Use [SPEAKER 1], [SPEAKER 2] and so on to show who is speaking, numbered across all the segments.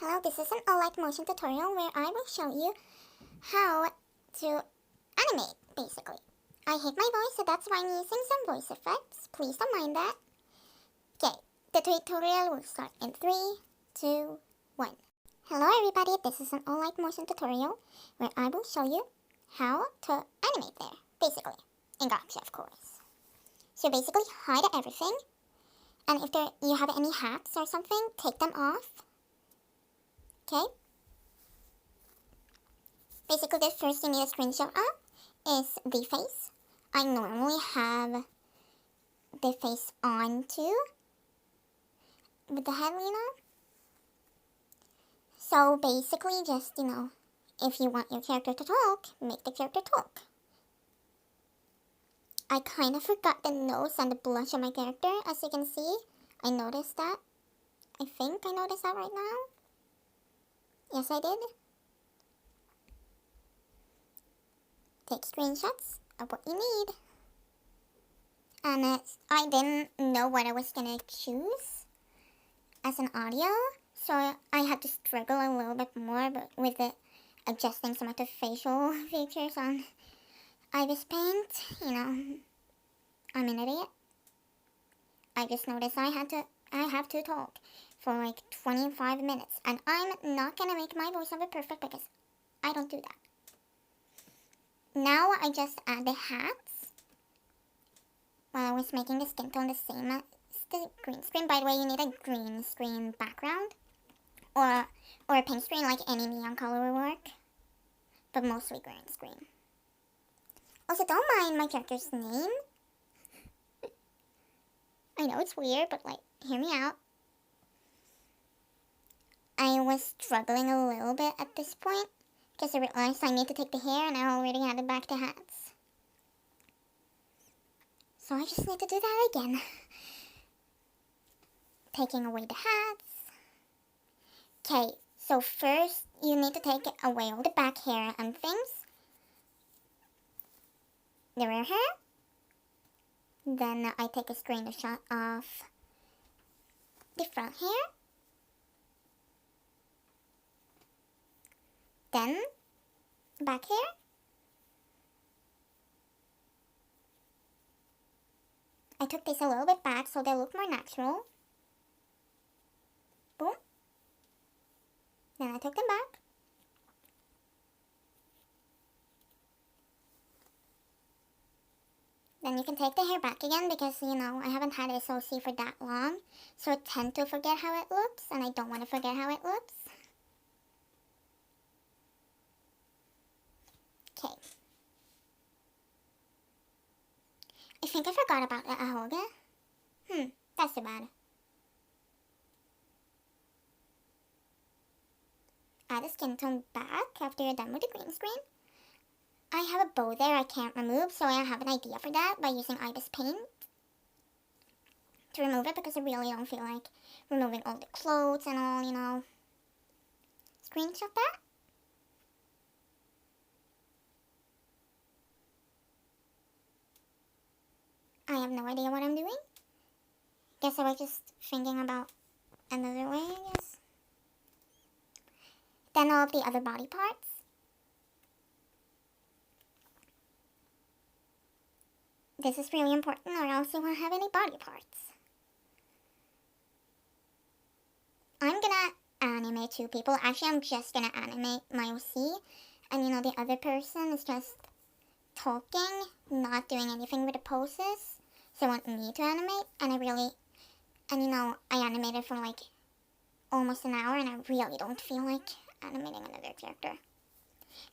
[SPEAKER 1] Hello, this is an Alight motion tutorial where I will show you how to animate, basically. I hate my voice, so that's why I'm using some voice effects. Please don't mind that. Okay, the tutorial will start in 3, 2, 1. Hello everybody, this is an Alight motion tutorial where I will show you how to animate there, basically. In Gacha, of course. So basically hide everything, and if you have any hats or something, take them off. Okay? Basically, the first you need a screenshot of is the face. I normally have the face on too, with the head, So basically, just, if you want your character to talk, make the character talk. I kind of forgot the nose and the blush on my character, as you can see. I noticed that. I think I noticed that right now. Yes, I did. Take screenshots of what you need. And I didn't know what I was gonna choose as an audio, so I had to struggle a little bit more with adjusting some of the facial features on Ibis Paint. I'm an idiot. I just noticed I have to talk for like 25 minutes, and I'm not gonna make my voiceover perfect because I don't do that. Now I just add the hats while I was making the skin tone the same as the green screen. By the way, you need a green screen background or a pink screen, like any neon color will work, but mostly green screen. Also, don't mind my character's name. I know it's weird, but hear me out. I was struggling a little bit at this point because I realized I need to take the hair and I already added back the hats. So I just need to do that again. Taking away the hats. Okay, so first you need to take away all the back hair and things. The rear hair. Then I take a screenshot of the front hair. Then back hair. I took this a little bit back so they look more natural. Boom. Then I took them back. Then you can take the hair back again because, I haven't had SOC for that long. So I tend to forget how it looks, and I don't want to forget how it looks. Okay. I think I forgot about the ahoga. That's too bad. Add the skin tone back after you're done with the green screen. I have a bow there I can't remove, so I have an idea for that by using Ibis Paint to remove it because I really don't feel like removing all the clothes and all, Screenshot that. I have no idea what I'm doing. Guess I was just thinking about another way, I guess. Then all of the other body parts. This is really important or else you won't have any body parts. I'm gonna animate 2 people. Actually, I'm just gonna animate my OC. And the other person is just talking, not doing anything with the poses. So I want me to animate. And I animated for almost an hour and I really don't feel like animating another character.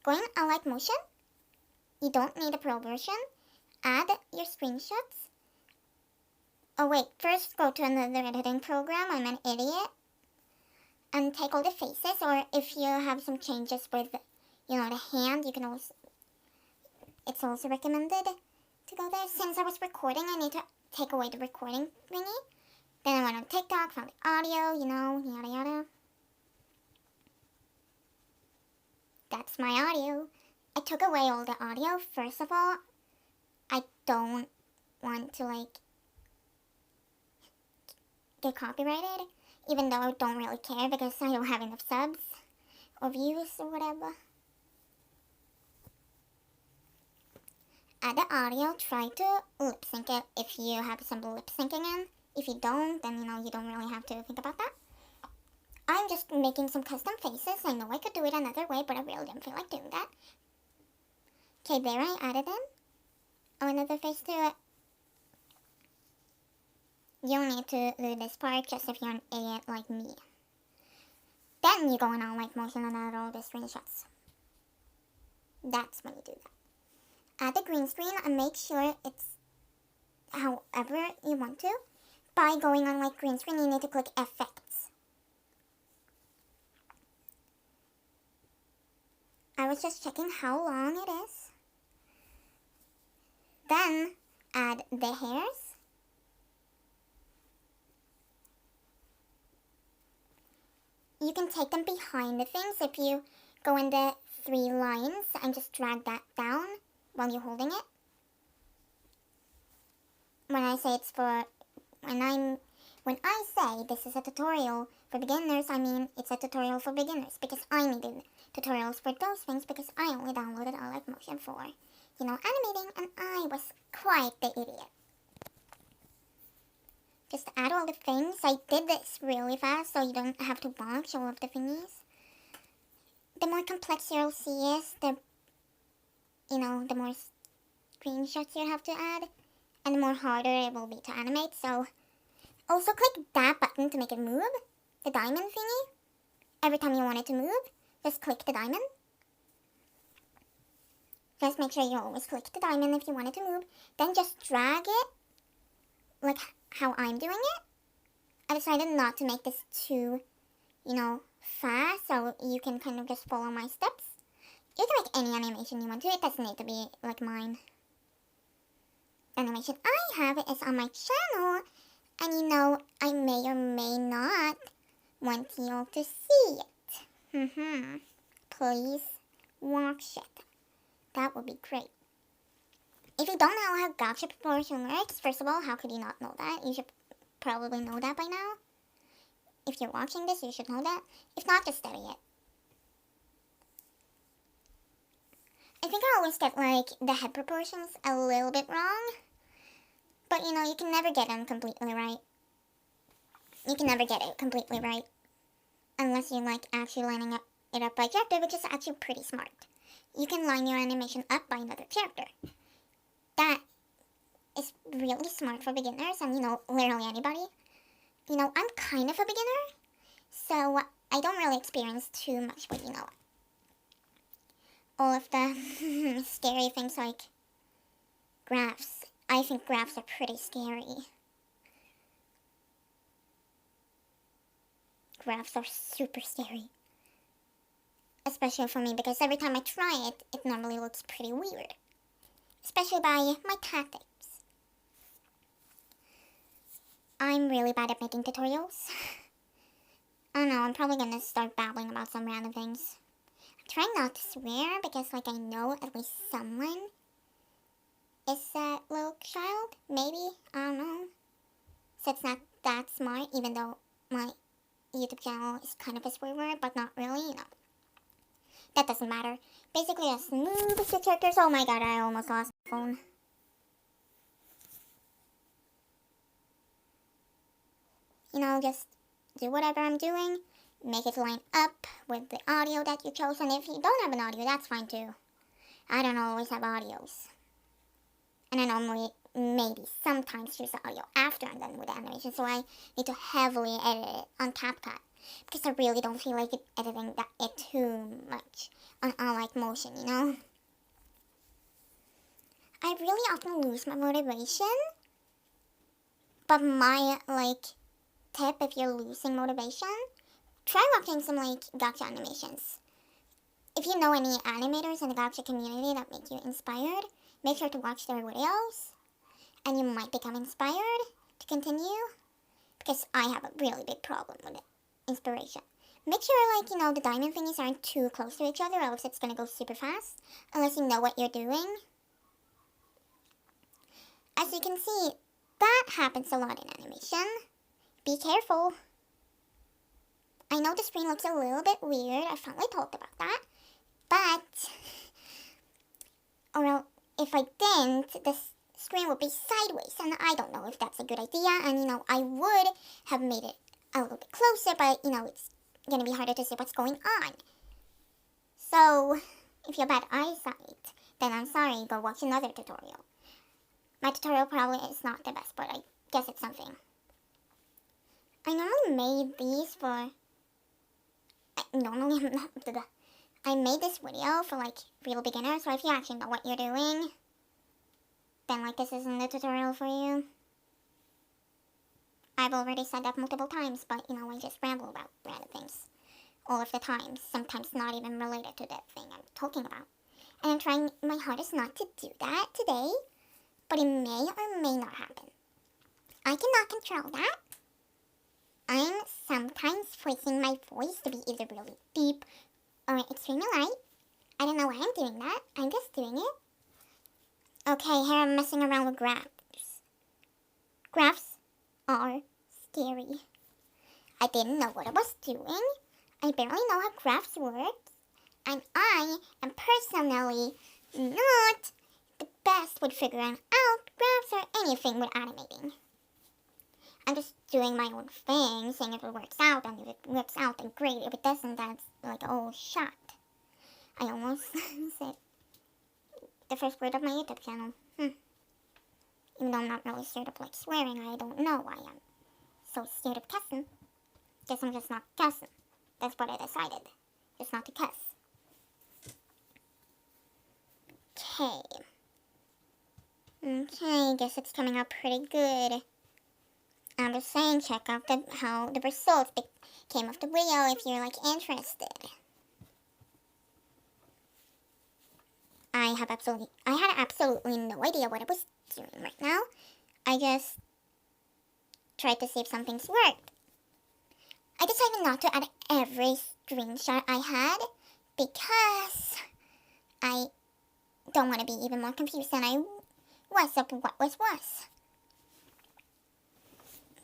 [SPEAKER 1] Going Alight motion. You don't need a pro version. Add your screenshots. Oh wait, first go to another editing program. I'm an idiot. And take all the faces, or if you have some changes with, the hand, you can also, it's also recommended to go there. Since I was recording, I need to take away the recording thingy. Then I went on TikTok, found the audio, yada yada. That's my audio. I took away all the audio. First of all, I don't want to, get copyrighted. even though I don't really care because I don't have enough subs or views or whatever. Add the audio, try to lip sync it if you have some lip syncing in. If you don't, then you don't really have to think about that. I'm just making some custom faces. I know I could do it another way, but I really didn't feel like doing that. Okay, there I added in. Oh, another face to it. You don't need to do this part just if you're an idiot like me. Then you go in Alight motion and add all the screenshots. That's when you do that. Add the green screen and make sure it's however you want to. By going on like green screen, you need to click effects. I was just checking how long it is. Then add the hairs. You can take them behind the things if you go in the 3 lines and just drag that down while you're holding it. When I say this is a tutorial for beginners, I mean it's a tutorial for beginners because I needed tutorials for those things because I only downloaded Alight Motion for, animating, and I was quite the idiot. Just add all the things. I did this really fast so you don't have to watch all of the thingies. The more complex you'll see is, the more screenshots you have to add, and the more harder it will be to animate. So, also click that button to make it move, the diamond thingy. Every time you want it to move, just click the diamond. Just make sure you always click the diamond if you want it to move. Then just drag it, like how I'm doing it. I decided not to make this too, fast, so you can kind of just follow my steps. You can make any animation you want to. It doesn't need to be like mine. The animation I have is on my channel, and I may or may not want you to see it. Please watch it. That would be great. If you don't know how gacha proportion works, first of all, how could you not know that? You should probably know that by now. If you're watching this, you should know that. If not, just study it. I think I always get, the head proportions a little bit wrong. But, you can never get them completely right. You can never get it completely right. Unless you're, actually lining it up by character, which is actually pretty smart. You can line your animation up by another character. That is really smart for beginners and, literally anybody. I'm kind of a beginner, so I don't really experience too much with, all of the scary things like graphs. I think graphs are pretty scary. Graphs are super scary. Especially for me, because every time I try it, it normally looks pretty weird. Especially by my tactics. I'm really bad at making tutorials. I don't know, I'm probably gonna start babbling about some random things. I'm trying not to swear because, I know at least someone is a little child. Maybe, I don't know. So it's not that smart, even though my YouTube channel is kind of a swear word, but not really, That doesn't matter. Basically, just move the characters. Oh my god, I almost lost my phone. Just do whatever I'm doing. Make it line up with the audio that you chose. And if you don't have an audio, that's fine too. I don't always have audios. And I normally, maybe, sometimes use the audio after I'm done with the animation. So I need to heavily edit it on CapCut. Because I really don't feel like editing it too much on Alight Motion, I really often lose my motivation. But my, tip if you're losing motivation, try watching some, gacha animations. If you know any animators in the gacha community that make you inspired, make sure to watch their videos. And you might become inspired to continue. Because I have a really big problem with it. Inspiration. Make sure, the diamond thingies aren't too close to each other, or else it's gonna go super fast, unless you know what you're doing. As you can see, that happens a lot in animation. Be careful. I know the screen looks a little bit weird. I finally talked about that. But, or well, if I didn't, the screen would be sideways. And I don't know if that's a good idea. And, I would have made it a little bit closer. But, it's going to be harder to see what's going on. So, if you have bad eyesight, then I'm sorry. Go watch another tutorial. My tutorial probably is not the best, but I guess it's something. I normally made these for... I made this video for, real beginners, so if you actually know what you're doing, then, this isn't a tutorial for you. I've already said that multiple times, but, I just ramble about random things all of the time, sometimes not even related to that thing I'm talking about. And I'm trying my hardest not to do that today, but it may or may not happen. I cannot control that. I'm sometimes forcing my voice to be either really deep or extremely light. I don't know why I'm doing that. I'm just doing it. Okay, here I'm messing around with graphs. Graphs are scary. I didn't know what I was doing. I barely know how graphs work. And I am personally not the best with figuring out graphs or anything with animating. I'm just doing my own thing, seeing if it works out, and if it works out, then great. If it doesn't, that's oh, shot. I almost said the first word of my YouTube channel. Even though I'm not really scared of, swearing, I don't know why I'm so scared of cussing. Guess I'm just not cussing. That's what I decided. Just not to cuss. Okay, guess it's coming out pretty good. I'm just saying, check out how the results came of the video if you're, interested. I had absolutely no idea what I was doing right now. I just tried to see if some things worked. I decided not to add every screenshot I had because I don't want to be even more confused than I was of what was.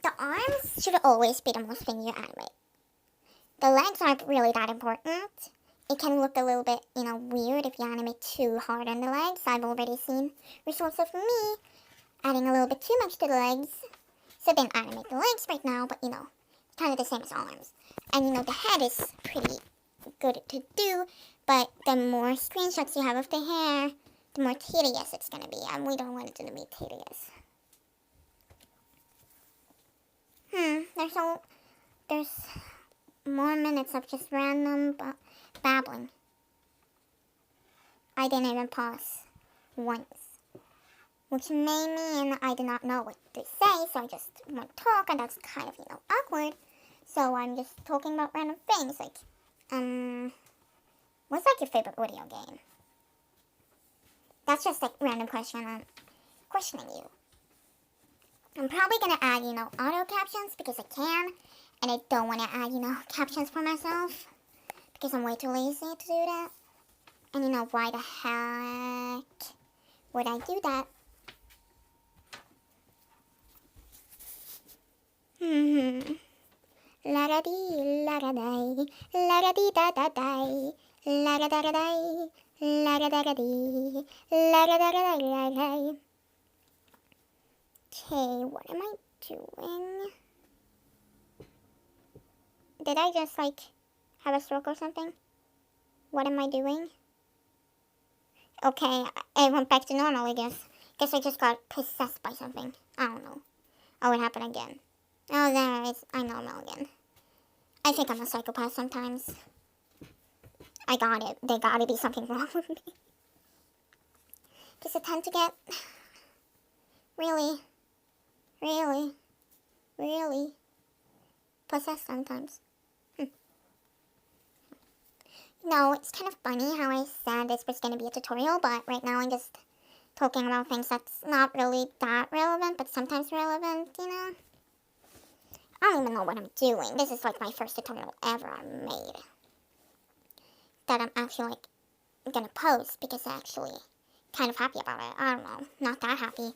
[SPEAKER 1] The arms should always be the most thing you animate. The legs aren't really that important. It can look a little bit, weird if you animate too hard on the legs. I've already seen results of me adding a little bit too much to the legs. So I didn't animate the legs right now, but, kind of the same as arms. And, the head is pretty good to do, but the more screenshots you have of the hair, the more tedious it's going to be. And we don't want it to be tedious. There's more minutes of just random babbling. I didn't even pause once, which may mean I did not know what to say, so I just want to talk, and that's kind of, awkward. So I'm just talking about random things, what's, your favorite video game? That's just, random question, I'm questioning you. I'm probably going to add, auto captions because I can, and I don't want to add, captions for myself because I'm way too lazy to do that. And, why the heck would I do that? La-da-dee, la-da-day, la-da-dee-da-da-day, la-da-da-da-day, la-da-da-da-dee, la-da-da-da-day. Okay, what am I doing? Did I just, have a stroke or something? What am I doing? Okay, I went back to normal, I guess. Guess I just got possessed by something. I don't know. Oh, it happened again. Oh, there it is. I'm normal again. I think I'm a psychopath sometimes. I got it. There gotta be something wrong with me. Because I tend to get really possessed sometimes. No, it's kind of funny how I said this was going to be a tutorial, but right now I'm just talking about things that's not really that relevant, but sometimes relevant, I don't even know what I'm doing. This is my first tutorial ever I made that I'm actually gonna post because I'm actually kind of happy about it. I don't know, not that happy.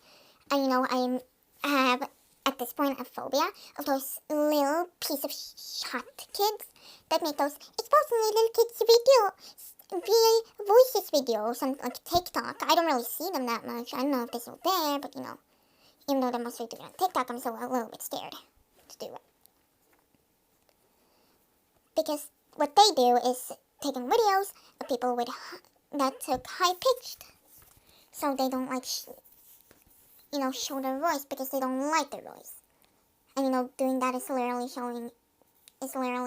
[SPEAKER 1] And I have at this point, a phobia of those little piece of shot kids that make those exposing little kids real voices videos on like TikTok. I don't really see them that much. I don't know if they're still there, but even though they're mostly doing it on TikTok, I'm still a little bit scared to do it. Because what they do is taking videos of people that took high-pitched, so they don't like, show their voice because they don't like their voice. And doing that is literally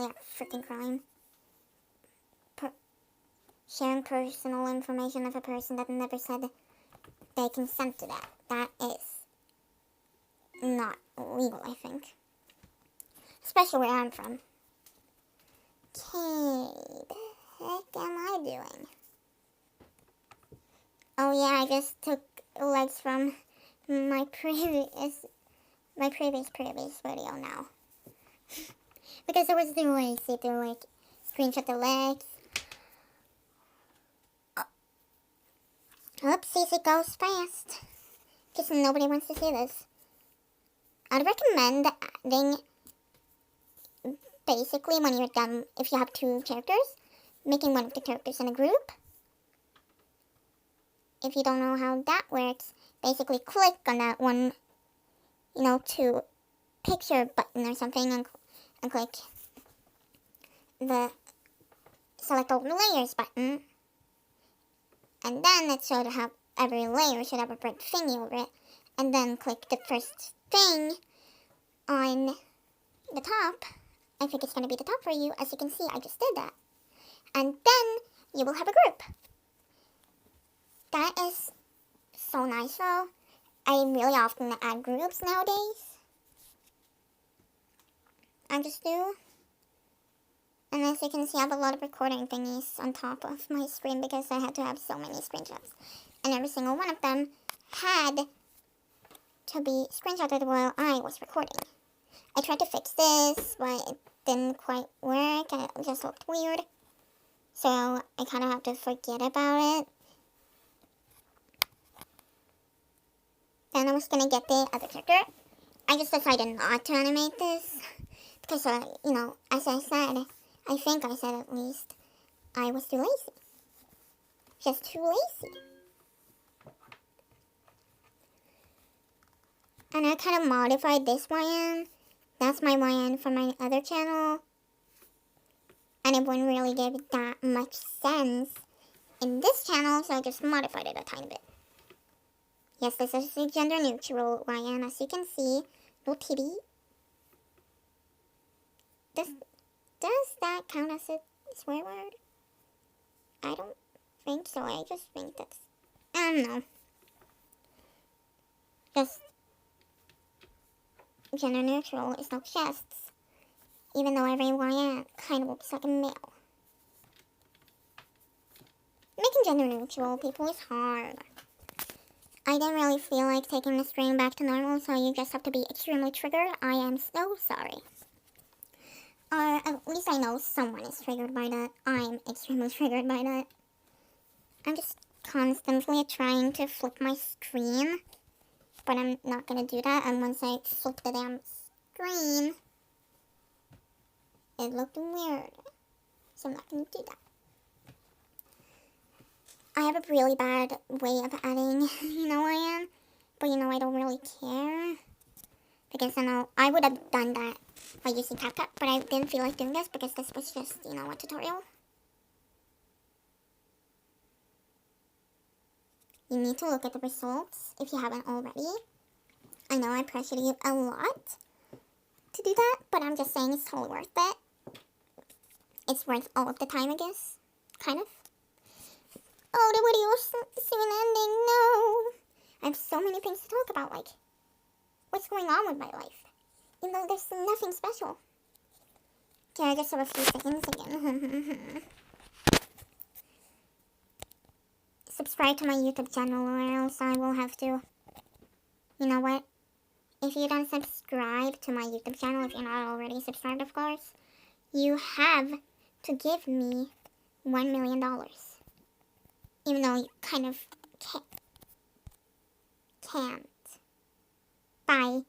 [SPEAKER 1] a freaking crime. Sharing personal information of a person that never said they consent to that. That is not legal, I think. Especially where I'm from. Okay, the heck am I doing? Oh yeah, I just took legs from my previous video now. Because it was too lazy to screenshot the legs. Oopsies, it goes fast. Because nobody wants to see this. I'd recommend adding, basically, when you're done, if you have two characters, making one of the characters in a group. If you don't know how that works, basically click on that one, to picture button or something and click the select all layers button. And then it should have, every layer should have a bright thingy over it. And then click the first thing on the top. I think it's going to be the top for you. As you can see, I just did that. And then you will have a group. That is so nice though. I really often add groups nowadays. I just do. And as you can see, I have a lot of recording thingies on top of my screen because I had to have so many screenshots. And every single one of them had to be screenshotted while I was recording. I tried to fix this, but it didn't quite work and it just looked weird. So I kind of have to forget about it. Then I was going to get the other character. I just decided not to animate this. Because, as I said, I think I said at least, I was too lazy. Just too lazy. And I kind of modified this YN. That's my YN from my other channel. And it wouldn't really give that much sense in this channel, so I just modified it a tiny bit. Yes, this is a gender neutral YN, as you can see. No titty. Does that count as a swear word? I don't think so. I just think that's, I don't know. Just gender neutral is not chests. Even though every YN kind of looks like a male. Making gender neutral people is hard. I didn't really feel like taking the stream back to normal, so you just have to be extremely triggered. I am so sorry. Or at least I know someone is triggered by that. I'm extremely triggered by that. I'm just constantly trying to flip my screen. But I'm not going to do that. And once I flip the damn screen, it looked weird. So I'm not going to do that. I have a really bad way of adding, I am. But I don't really care. Because I would have done that by using CapCut, but I didn't feel like doing this because this was just, a tutorial. You need to look at the results if you haven't already. I know I pressured you a lot to do that, but I'm just saying it's totally worth it. It's worth all of the time, I guess. Kind of. Oh, the video's soon ending. No. I have so many things to talk about, like what's going on with my life. Even though there's nothing special. Okay, I just have a few seconds again. Subscribe to my YouTube channel or else I will have to. You know what? If you don't subscribe to my YouTube channel, if you're not already subscribed, of course, you have to give me $1 million. Even though you kind of can't. By